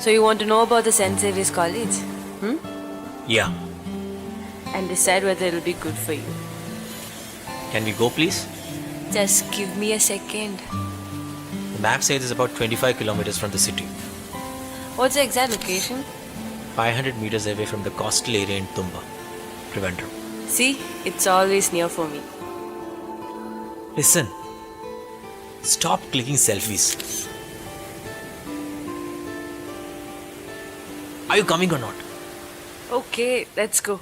So you want to know about the St. Xavier's College? Yeah. And decide whether it'll be good for you. Can we go, please? Just give me a second. The map says it's about 25 kilometers from the city. What's the exact location? 500 meters away from the coastal area in Tumba, Trivandrum. See, it's always near for me. Listen. Stop clicking selfies. Are you coming or not? Okay, let's go.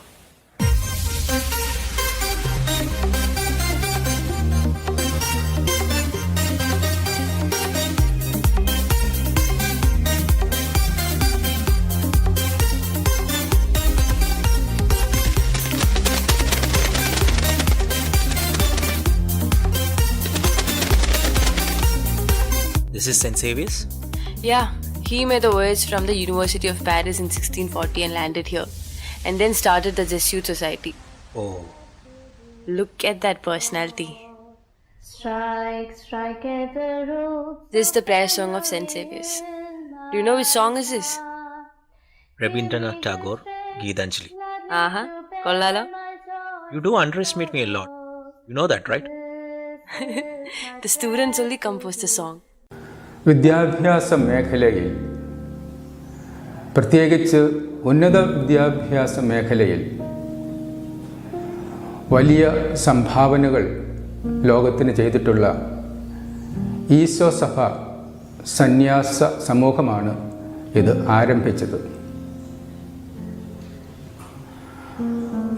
This is St. Xavier's? Yeah, he made the voyage from the University of Paris in 1640 and landed here. And then started the Jesuit Society. Oh. Look at that personality. Strike, strike at the roots. This is the prayer song of St. Xavier's. Do you know which song is this? Rabindranath Tagore, Geetanjali. Aha, kollala. You do underestimate me a lot. You know that, right? The students only composed the song. വിദ്യാഭ്യാസ മേഖലയിൽ പ്രത്യേകിച്ച് ഉന്നത വിദ്യാഭ്യാസ മേഖലയിൽ വലിയ സംഭാവനകൾ ലോകത്തിന് ചെയ്തിട്ടുള്ള ഈശോ സഭ സന്യാസ സമൂഹമാണ് ഇത് ആരംഭിച്ചത്.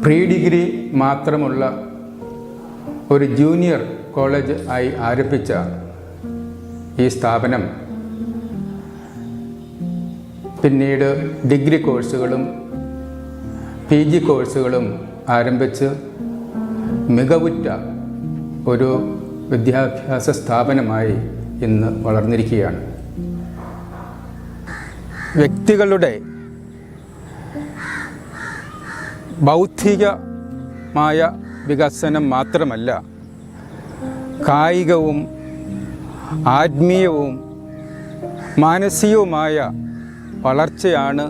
പ്രീ ഡിഗ്രി മാത്രമുള്ള ഒരു ജൂനിയർ കോളേജ് ആയി ആരംഭിച്ച ഈ സ്ഥാപനം പിന്നീട് ഡിഗ്രി കോഴ്സുകളും PG കോഴ്സുകളും ആരംഭിച്ച് മികവുറ്റ ഒരു വിദ്യാഭ്യാസ സ്ഥാപനമായി ഇന്ന് വളർന്നിരിക്കുകയാണ്. വ്യക്തികളുടെ ബൗദ്ധികമായ വികസനം മാത്രമല്ല, കായികവും ആത്മീയവും മാനസികവുമായ വളർച്ചയാണ്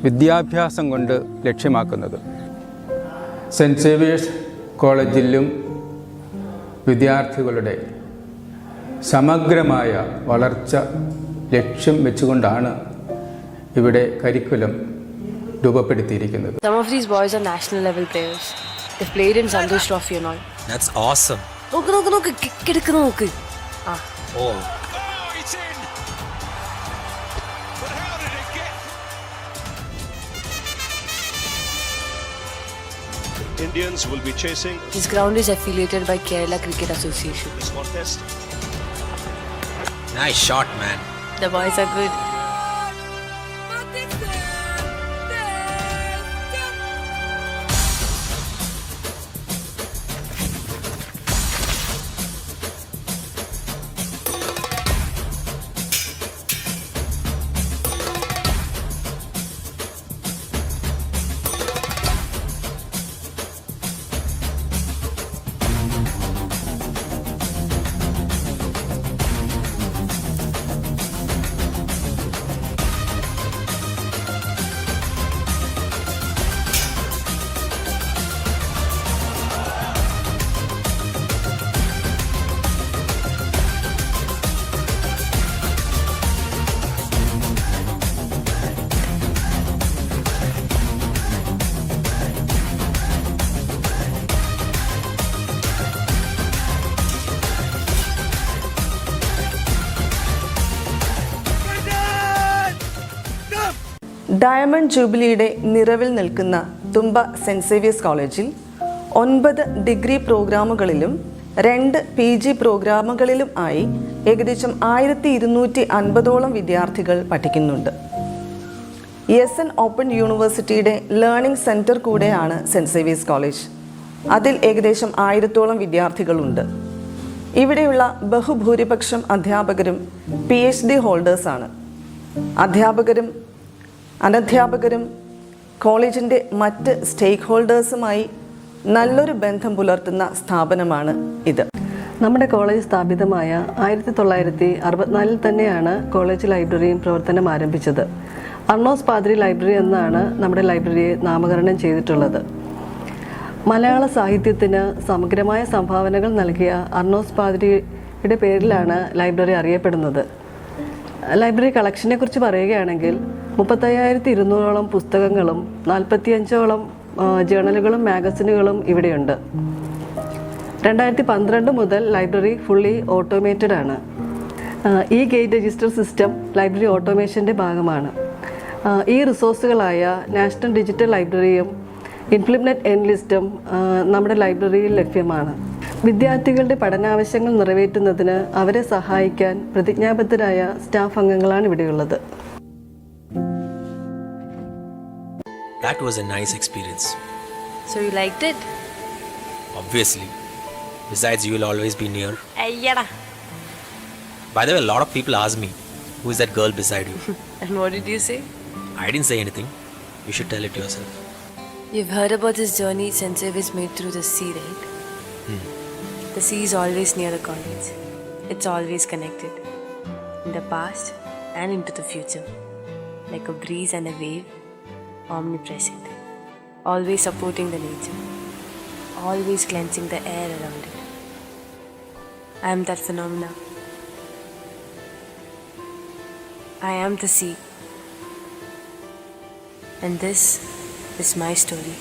വിദ്യാഭ്യാസം കൊണ്ട് ലക്ഷ്യമാക്കുന്നത്. സെൻറ്റ് സേവിയേഴ്സ് കോളേജിലും വിദ്യാർത്ഥികളുടെ സമഗ്രമായ വളർച്ച ലക്ഷ്യം വെച്ചുകൊണ്ടാണ് ഇവിടെ curriculum രൂപപ്പെടുത്തിയിരിക്കുന്നത്. Some of these boys are national level players. They've played in Santosh Trophy and all. That's awesome. നോക്ക് കിക്ക് എടുക്കുന്ന നോക്ക്. Oh. It's in. But how did it get? Indians will be chasing This ground is affiliated by Kerala Cricket Association. this contest. Nice shot, man. The boys are good. Diamond ജൂബിലിയുടെ നിറവിൽ നിൽക്കുന്ന തുമ്പ cent Xavier's കോളേജിൽ 9 degree പ്രോഗ്രാമുകളിലും 2 PG പ്രോഗ്രാമുകളിലും ആയി ഏകദേശം 1250ഓളം വിദ്യാർത്ഥികൾ പഠിക്കുന്നുണ്ട്. ESN open യൂണിവേഴ്സിറ്റിയുടെ learning centre കൂടെയാണ് സെൻറ്റ് സേവിയേഴ്സ് കോളേജ്. അതിൽ ഏകദേശം 1000ഓളം വിദ്യാർത്ഥികളുണ്ട്. ഇവിടെയുള്ള ബഹുഭൂരിപക്ഷം അധ്യാപകരും PhD ഹോൾഡേഴ്സാണ്. അധ്യാപകരും അനധ്യാപകരും കോളേജിൻ്റെ മറ്റ് സ്റ്റേക്ക് ഹോൾഡേഴ്സുമായി നല്ലൊരു ബന്ധം പുലർത്തുന്ന സ്ഥാപനമാണ് ഇത്. നമ്മുടെ കോളേജ് സ്ഥാപിതമായ 1964 തന്നെയാണ് കോളേജ് ലൈബ്രറിയും പ്രവർത്തനം ആരംഭിച്ചത്. അർണോസ് പാദ്രി ലൈബ്രറി എന്നാണ് നമ്മുടെ ലൈബ്രറിയെ നാമകരണം ചെയ്തിട്ടുള്ളത്. മലയാള സാഹിത്യത്തിന് സമഗ്രമായ സംഭാവനകൾ നൽകിയ അർണോസ് പാദ്രിയുടെ പേരിലാണ് ലൈബ്രറി അറിയപ്പെടുന്നത്. ലൈബ്രറി കളക്ഷനെ കുറിച്ച് പറയുകയാണെങ്കിൽ 35,200ഓളം പുസ്തകങ്ങളും 45ഓളം ജേണലുകളും മാഗസിനുകളും ഇവിടെയുണ്ട്. 2012 മുതൽ ലൈബ്രറി ഫുള്ളി ഓട്ടോമേറ്റഡ് ആണ്. ഈ ഗേറ്റ് രജിസ്റ്റർ സിസ്റ്റം ലൈബ്രറി ഓട്ടോമേഷൻ്റെ ഭാഗമാണ്. ഈ റിസോഴ്സുകളായ നാഷണൽ ഡിജിറ്റൽ ലൈബ്രറിയും ഇംപ്ലിമെൻറ്റ് എൻ ലിസ്റ്റും നമ്മുടെ ലൈബ്രറിയിൽ ലഭ്യമാണ്. വിദ്യാർത്ഥികളുടെ പഠനാവശ്യങ്ങൾ നിറവേറ്റുന്നതിന് അവരെ സഹായിക്കാൻ പ്രതിജ്ഞാബദ്ധരായ സ്റ്റാഫ് അംഗങ്ങളാണ് ഇവിടെയുള്ളത്. That was a nice experience. So you liked it? Obviously. Besides, you will always be near. Ayyada. By the way, a lot of people ask me, who is that girl beside you? And what did you say? I didn't say anything. You should tell it yourself. You've heard about this journey St. Xavier's made through the sea, right? The sea is always near the college. It's always connected. In the past and into the future. Like a breeze and a wave, omnipresent. Always supporting the nature. Always cleansing the air around it. I am that phenomena. I am the sea. And this is my story.